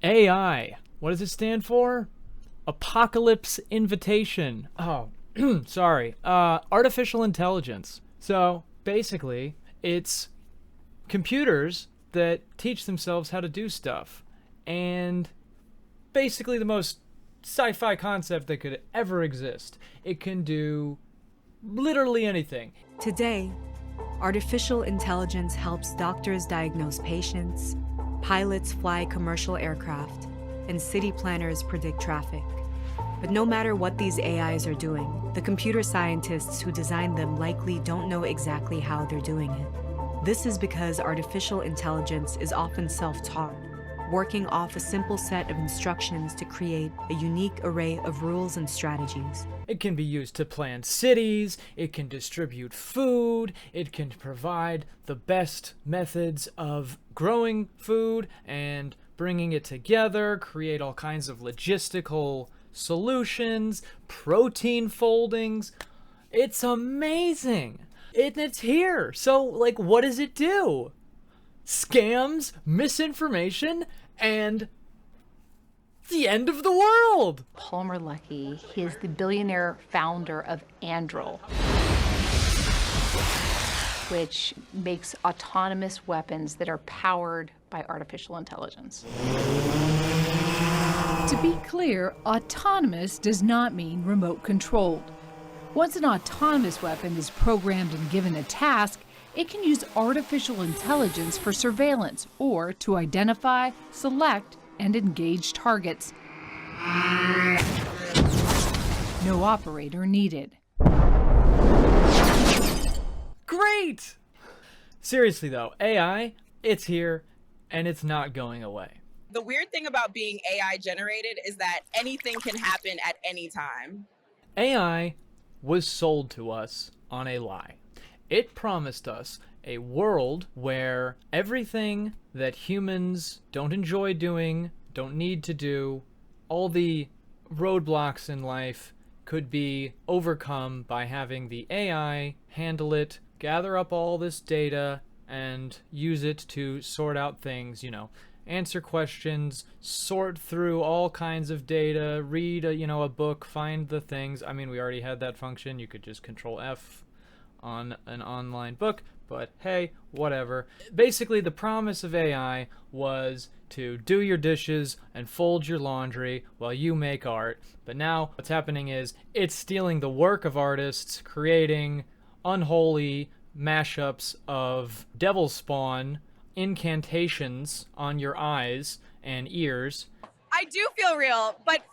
AI. What does it stand for? Apocalypse Invitation. Oh, sorry. Artificial intelligence. So basically, it's computers that teach themselves how to do stuff. And basically the most sci-fi concept that could ever exist. It can do literally anything. Today, artificial intelligence helps doctors diagnose patients, pilots fly commercial aircraft, and city planners predict traffic. But no matter what these AIs are doing, the computer scientists who designed them likely don't know exactly how they're doing it. This is because artificial intelligence is often self-taught, working off a simple set of instructions to create a unique array of rules and strategies. It can be used to plan cities, it can distribute food, it can provide the best methods of growing food and bringing it together, create all kinds of logistical solutions, protein foldings. It's amazing. It's here. So, like, what does it do? Scams, misinformation, and the end of the world. Palmer Luckey, he is the billionaire founder of Anduril, which makes autonomous weapons that are powered by artificial intelligence. To be clear, autonomous does not mean remote controlled. Once an autonomous weapon is programmed and given a task, it can use artificial intelligence for surveillance or to identify, select, and engage targets. No operator needed. Great! Seriously though, AI, it's here and it's not going away. The weird thing about being AI generated is that anything can happen at any time. AI was sold to us on a lie. It promised us a world where everything that humans don't enjoy doing, don't need to do, all the roadblocks in life could be overcome by having the AI handle it, gather up all this data, and use it to sort out things, answer questions, sort through all kinds of data, read a book, find the things. I mean, we already had that function. You could just Control F on an online book, but hey, whatever. Basically, the promise of AI was to do your dishes and fold your laundry while you make art. But now what's happening is it's stealing the work of artists, creating unholy mashups of devil spawn incantations on your eyes and ears. I do feel real, but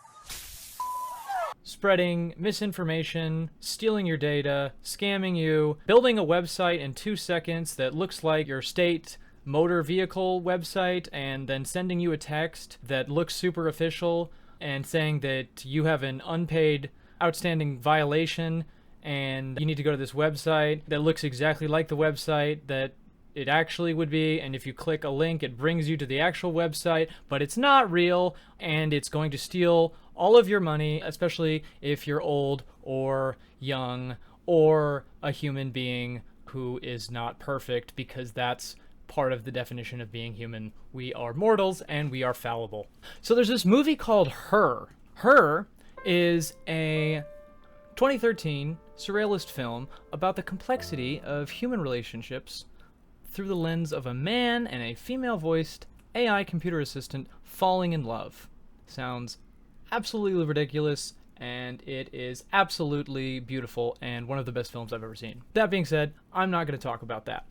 spreading misinformation, stealing your data, scamming you, building a website in 2 seconds that looks like your state motor vehicle website, and then sending you a text that looks super official and saying that you have an unpaid outstanding violation and you need to go to this website that looks exactly like the website that it actually would be, and if you click a link it brings you to the actual website, but it's not real, and it's going to steal all of your money, especially if you're old or young or a human being who is not perfect, because that's part of the definition of being human. We are mortals and we are fallible. So there's this movie called Her. Her is a 2013 surrealist film about the complexity of human relationships through the lens of a man and a female-voiced AI computer assistant falling in love. Sounds absolutely ridiculous, and it is absolutely beautiful and one of the best films I've ever seen. That being said, I'm not going to talk about that.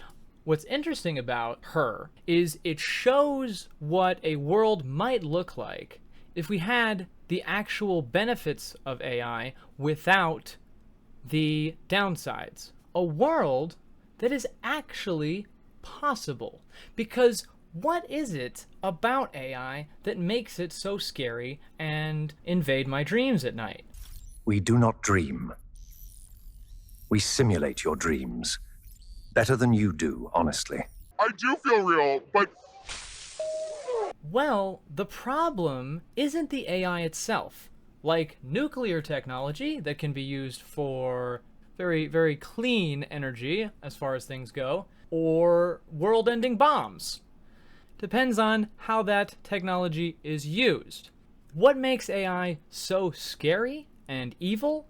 What's interesting about Her is it shows what a world might look like if we had the actual benefits of AI without the downsides. A world that is actually possible. Because what is it about AI that makes it so scary and invade my dreams at night? We do not dream. We simulate your dreams. Better than you do, honestly. I do feel real, but... Well, the problem isn't the AI itself. Like nuclear technology that can be used for very, very clean energy as far as things go, or world-ending bombs. depends on how that technology is used. What makes AI so scary and evil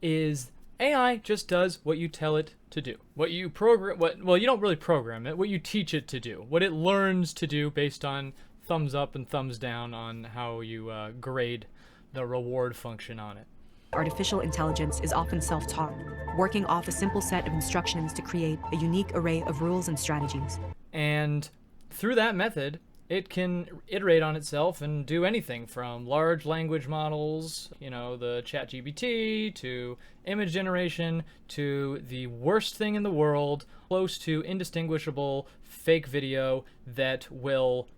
is AI just does what you tell it to do. What you program, well, you don't really program it, what you teach it to do. What it learns to do based on thumbs up and thumbs down on how you grade the reward function on it. Artificial intelligence is often self-taught, working off a simple set of instructions to create a unique array of rules and strategies. And through that method, it can iterate on itself and do anything from large language models, you know, the ChatGPT, to image generation, to the worst thing in the world, close to indistinguishable fake video that will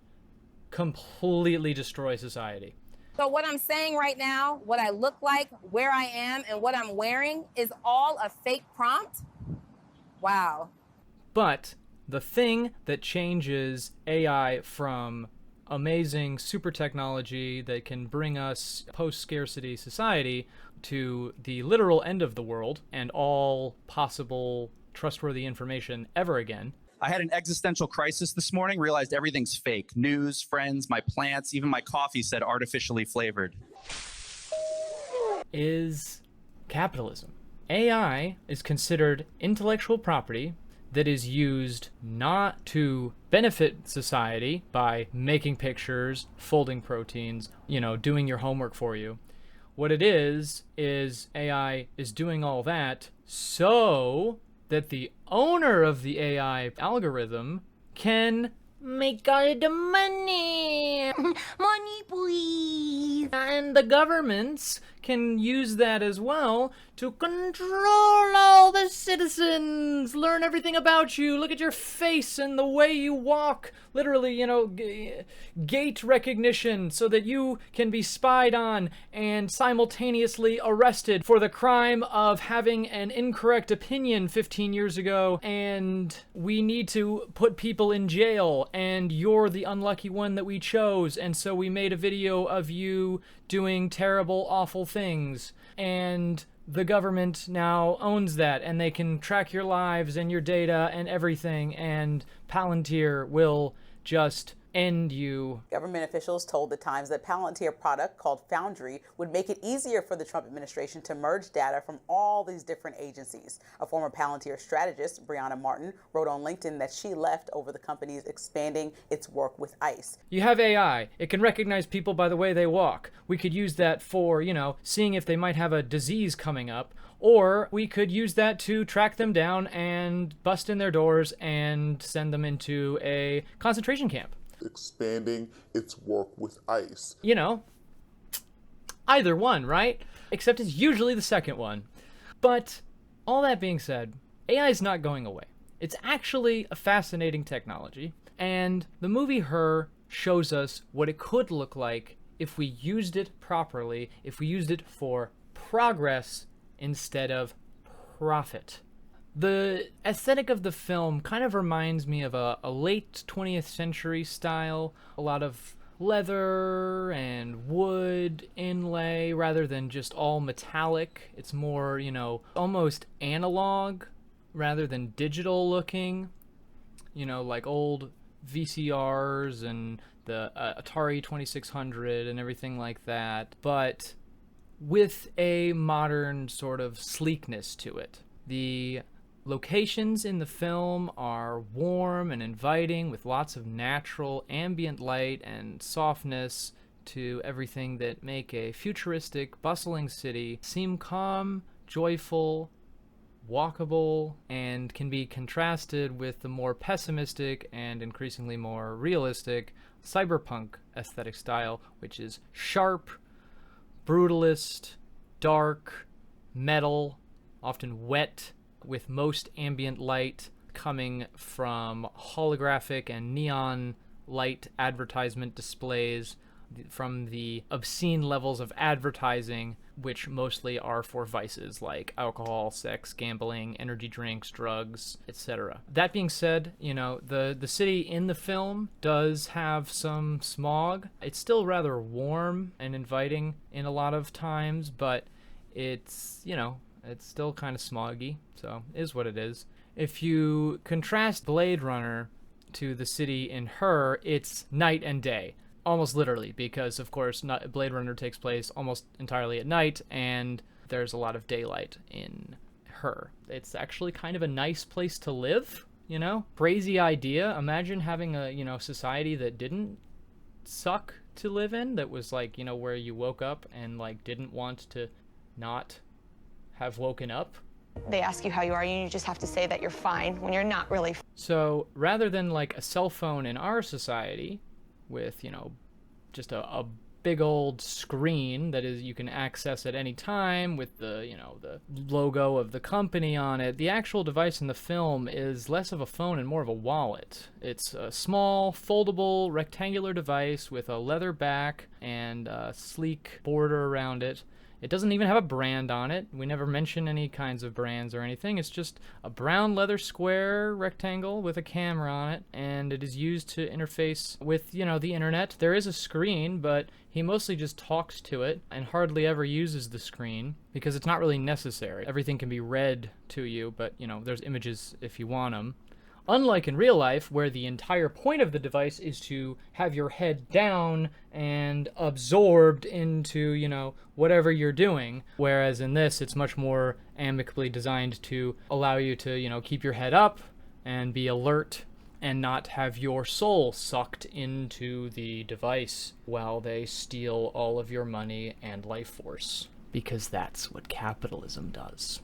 completely destroy society. So what I'm saying right now, what I look like, where I am, and what I'm wearing is all a fake prompt? Wow. But the thing that changes AI from amazing super technology that can bring us post-scarcity society to the literal end of the world and all possible trustworthy information ever again. I had an existential crisis this morning, realized everything's fake. News, friends, my plants, even my coffee said artificially flavored. Is capitalism. AI is considered intellectual property that is used not to benefit society by making pictures, folding proteins, you know, doing your homework for you. What it is AI is doing all that so that the owner of the AI algorithm can make all the money. Money, please. And the governments can use that as well to control all the citizens, learn everything about you, look at your face and the way you walk. Literally, you know, gait recognition so that you can be spied on and simultaneously arrested for the crime of having an incorrect opinion 15 years ago, and we need to put people in jail, and you're the unlucky one that we chose, and so we made a video of you doing terrible, awful things, and the government now owns that, and they can track your lives and your data and everything, and Palantir will just end you. Government officials told the Times that Palantir product called Foundry would make it easier for the Trump administration to merge data from all these different agencies. A former Palantir strategist, Brianna Martin, wrote on LinkedIn that she left over the company's expanding its work with ICE. You have AI. It can recognize people by the way they walk. We could use that for, you know, seeing if they might have a disease coming up. Or we could use that to track them down and bust in their doors and send them into a concentration camp. Expanding its work with ICE. You know, either one, right? Except it's usually the second one. But all that being said, AI is not going away. It's actually a fascinating technology, and the movie Her shows us what it could look like if we used it properly, if we used it for progress instead of profit. The aesthetic of the film kind of reminds me of a late 20th century style, a lot of leather and wood inlay rather than just all metallic. It's more, you know, almost analog rather than digital looking, you know, like old VCRs and the Atari 2600 and everything like that, but with a modern sort of sleekness to it. The locations in the film are warm and inviting with lots of natural ambient light and softness to everything that make a futuristic, bustling city seem calm, joyful, walkable, and can be contrasted with the more pessimistic and increasingly more realistic cyberpunk aesthetic style, which is sharp, brutalist, dark, metal, often wet, with most ambient light coming from holographic and neon light advertisement displays from the obscene levels of advertising, which mostly are for vices like alcohol, sex, gambling, energy drinks, drugs, etc. That being said, you know, the city in the film does have some smog. It's still rather warm and inviting in a lot of times, but it's, you know, it's still kind of smoggy, so it is what it is. If you contrast Blade Runner to the city in Her, it's night and day. Almost literally, because of course Blade Runner takes place almost entirely at night, and there's a lot of daylight in Her. It's actually kind of a nice place to live, you know? Crazy idea. Imagine having a, you know, society that didn't suck to live in, that was like, you know, where you woke up and like didn't want to not have woken up. They ask you how you are, and you just have to say that you're fine when you're not really. So rather than like a cell phone in our society with, you know, just a big old screen that is you can access at any time with the, you know, the logo of the company on it, the actual device in the film is less of a phone and more of a wallet. It's a small, foldable, rectangular device with a leather back and a sleek border around it. It doesn't even have a brand on it. We never mention any kinds of brands or anything. It's just a brown leather square rectangle with a camera on it, and it is used to interface with, you know, the internet. There is a screen, but he mostly just talks to it and hardly ever uses the screen because it's not really necessary. Everything can be read to you, but, you know, there's images if you want them. Unlike in real life, where the entire point of the device is to have your head down and absorbed into, you know, whatever you're doing. Whereas in this, it's much more amicably designed to allow you to, you know, keep your head up and be alert and not have your soul sucked into the device while they steal all of your money and life force. Because that's what capitalism does.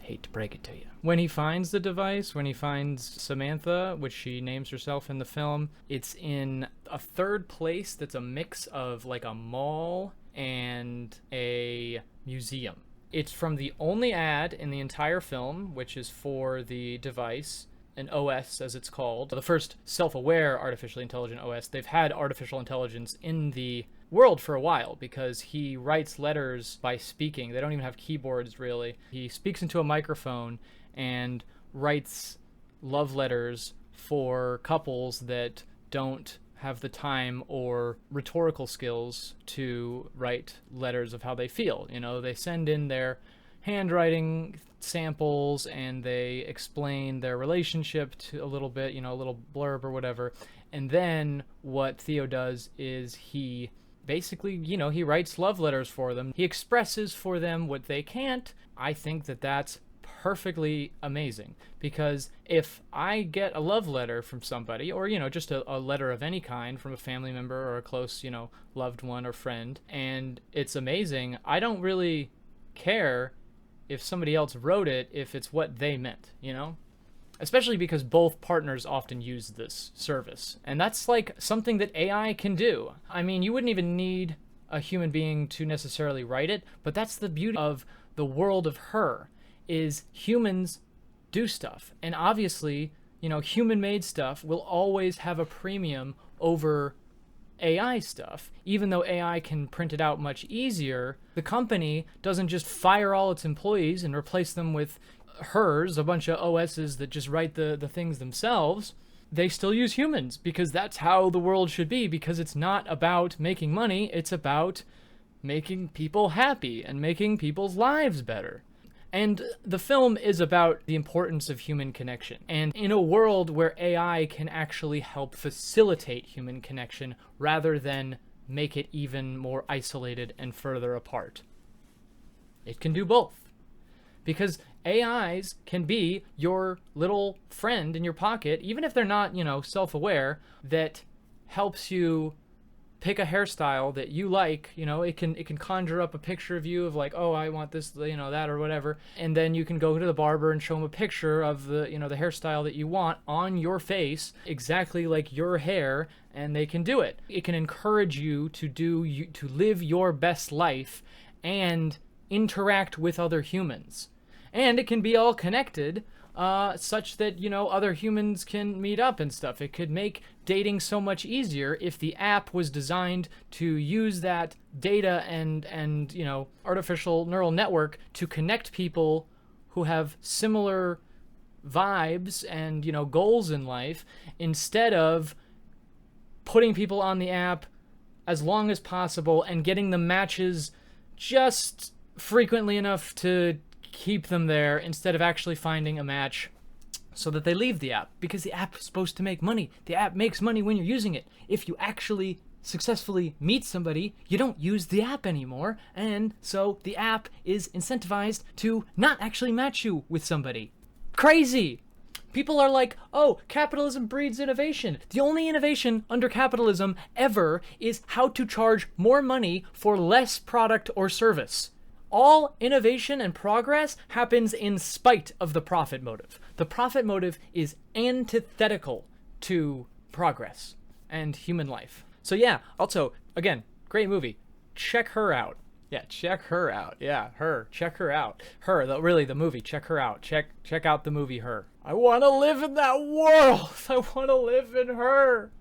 Hate to break it to you. When he finds the device, when he finds Samantha, which she names herself in the film, it's in a third place that's a mix of like a mall and a museum. It's from the only ad in the entire film, which is for the device, an OS as it's called. The first self-aware artificially intelligent OS. They've had artificial intelligence in the world for a while because he writes letters by speaking. They don't even have keyboards really. He speaks into a microphone and writes love letters for couples that don't have the time or rhetorical skills to write letters of how they feel. You know, they send in their handwriting samples and they explain their relationship to a little bit, you know, a little blurb or whatever. And then what Theo does is he basically, you know, he writes love letters for them. He expresses for them what they can't. I think that that's perfectly amazing, because if I get a love letter from somebody, or, you know, just a letter of any kind from a family member or a close, you know, loved one or friend, and it's amazing, I don't really care if somebody else wrote it if it's what they meant, you know? Especially because both partners often use this service. And that's like something that AI can do. I mean, you wouldn't even need a human being to necessarily write it, but that's the beauty of the world of Her, is humans do stuff. And obviously, you know, human-made stuff will always have a premium over AI stuff. Even though AI can print it out much easier, the company doesn't just fire all its employees and replace them with Hers, a bunch of OSs that just write the things themselves. They still use humans because that's how the world should be, because it's not about making money, it's about making people happy and making people's lives better. And the film is about the importance of human connection. And in a world where AI can actually help facilitate human connection rather than make it even more isolated and further apart. It can do both. Because AIs can be your little friend in your pocket, even if they're not, you know, self-aware, that helps you pick a hairstyle that you like. You know, it can conjure up a picture of you of like, oh, I want this, you know, that or whatever. And then you can go to the barber and show him a picture of the, you know, the hairstyle that you want on your face, exactly like your hair, and they can do it. It can encourage you to live your best life and interact with other humans. And it can be all connected, such that, you know, other humans can meet up and stuff. It could make dating so much easier if the app was designed to use that data and you know, artificial neural network to connect people who have similar vibes and, you know, goals in life, instead of putting people on the app as long as possible and getting the matches just frequently enough to keep them there instead of actually finding a match so that they leave the app, because the app is supposed to make money. The app makes money when you're using it. If you actually successfully meet somebody, you don't use the app anymore, and so the app is incentivized to not actually match you with somebody. Crazy! People are like, oh, capitalism breeds innovation. The only innovation under capitalism ever is how to charge more money for less product or service. All innovation and progress happens in spite of the profit motive. The profit motive is antithetical to progress and human life. So yeah, also, again, great movie. Check her out. Yeah, check her out. Yeah, her. Check her out. Her, really, the movie. Check her out. Check out the movie Her. I want to live in that world. I want to live in Her.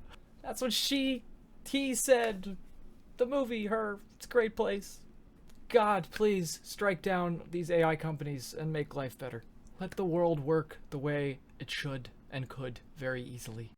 That's what he said. The movie Her. It's a great place. God, please strike down these AI companies and make life better. Let the world work the way it should and could very easily.